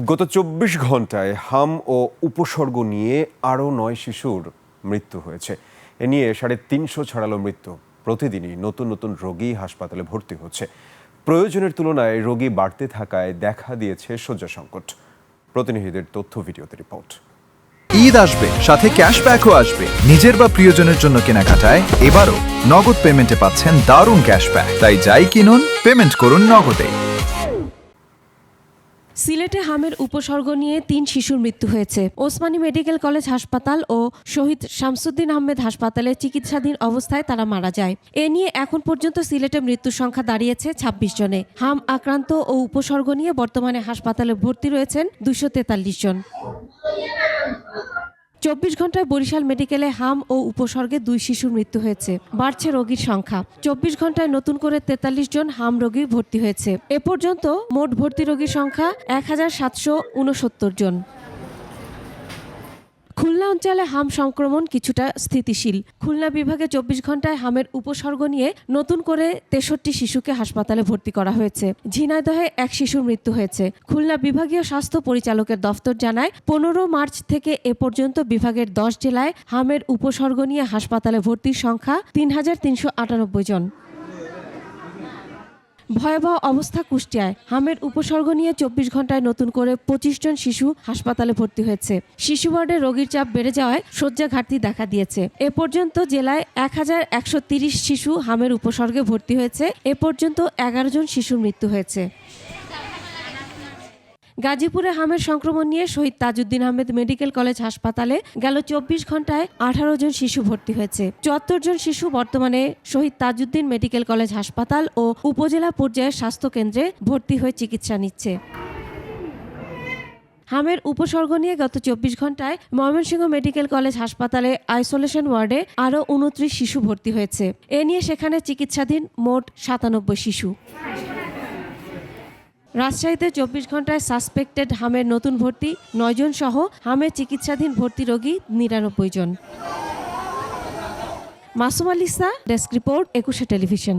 গত ২৪ ঘন্টায় হাম ও উপসর্গ নিয়ে আরও ৯ শিশুর মৃত্যু হয়েছে। এ নিয়ে ৩৫০ ছাড়ালো মৃত্যু। প্রতিদিনই নতুন নতুন রোগী হাসপাতালে ভর্তি হচ্ছে। প্রয়োজনের তুলনায় রোগী বাড়তে থাকায় দেখা দিয়েছে শয্যা সংকট। প্রতিনিধিদের তথ্য ভিডিওতে রিপোর্ট। ঈদ আসবে, সাথে ক্যাশব্যাকও আসবে। নিজের বা প্রিয়জনের জন্য কেনাকাটায় এবারও নগদ পেমেন্টে পাচ্ছেন দারুণ ক্যাশব্যাক। তাই যাই কিনুন, পেমেন্ট করুন নগদে। সিলেটে হামের উপসর্গ নিয়ে ৩ শিশুর মৃত্যু হয়েছে। ওসমানী মেডিকেল কলেজ হাসপাতাল ও শহীদ শামসুদ্দিন আহমেদ হাসপাতালে চিকিৎসাধীন অবস্থায় তারা মারা যায়। এ নিয়ে এখন পর্যন্ত সিলেটে মৃত্যুর সংখ্যা দাঁড়িয়েছে ২৬ জনে। হাম আক্রান্ত ও উপসর্গ নিয়ে বর্তমানে হাসপাতালে ভর্তি রয়েছেন ২৪৩ জন। ২৪ ঘন্টায় বরিশাল মেডিকেলে হাম ও উপসর্গে ২ শিশুর মৃত্যু হয়েছে। বাড়ছে রোগীর সংখ্যা। ২৪ ঘন্টায় নতুন করে ৪৩ জন হাম রোগী ভর্তি হয়েছে। এ পর্যন্ত মোট ভর্তি রোগীর সংখ্যা ১৭৬৯ জন। খুলনা অঞ্চলে হাম সংক্রমণ কিছুটা স্থিতিশীল। খুলনা বিভাগে ২৪ ঘন্টায় হামের উপসর্গ নিয়ে নতুন করে ৬৩ শিশুকে হাসপাতালে ভর্তি করা হয়েছে। ঝিনাইদহে ১ শিশুর মৃত্যু হয়েছে। খুলনা বিভাগীয় স্বাস্থ্য পরিচালকের দফতর জানায় ১৫ মার্চ থেকে এ পর্যন্ত বিভাগের ১০ জেলায় হামের উপসর্গ নিয়ে হাসপাতালে ভর্তির সংখ্যা ৩৩৯৮ জন। ভয়াবহ অবস্থা কুষ্টিয়ায়। হামের উপসর্গ নিয়ে ২৪ ঘন্টায় নতুন করে ২৫ জন শিশু হাসপাতালে ভর্তি হয়েছে। শিশু ওয়ার্ডে রোগীর চাপ বেড়ে যাওয়ায় শয্যা ঘাটতি দেখা দিয়েছে। এ পর্যন্ত জেলায় ১১৩০ শিশু হামের উপসর্গে ভর্তি হয়েছে। এ পর্যন্ত ১১ জন শিশুর মৃত্যু হয়েছে। গাজীপুরে হামের সংক্রমণ নিয়ে শহীদ তাজউদ্দিন আহমেদ মেডিকেল কলেজ হাসপাতালে গেল ২৪ ঘন্টায় ১৮ জন শিশু ভর্তি হয়েছে। ৭৪ জন শিশু বর্তমানে শহীদ তাজউদ্দিন মেডিকেল কলেজ হাসপাতাল ও উপজেলা পর্যায়ের স্বাস্থ্য কেন্দ্রে ভর্তি হয়ে চিকিৎসা নিচ্ছে। হামের উপসর্গ নিয়ে গত ২৪ ঘন্টায় ময়মনসিংহ মেডিকেল কলেজ হাসপাতালে আইসোলেশন ওয়ার্ডে আরও ২৯ শিশু ভর্তি হয়েছে। এ নিয়ে সেখানে চিকিৎসাধীন মোট ৯৭ শিশু। রাজশাহীতে ২৪ ঘন্টায় সাসপেক্টেড হামের নতুন ভর্তি ৯ জন সহ হামের চিকিৎসাধীন ভর্তি রোগী ৯৯ জন। Masum আলিসা, desk report, ২১ television.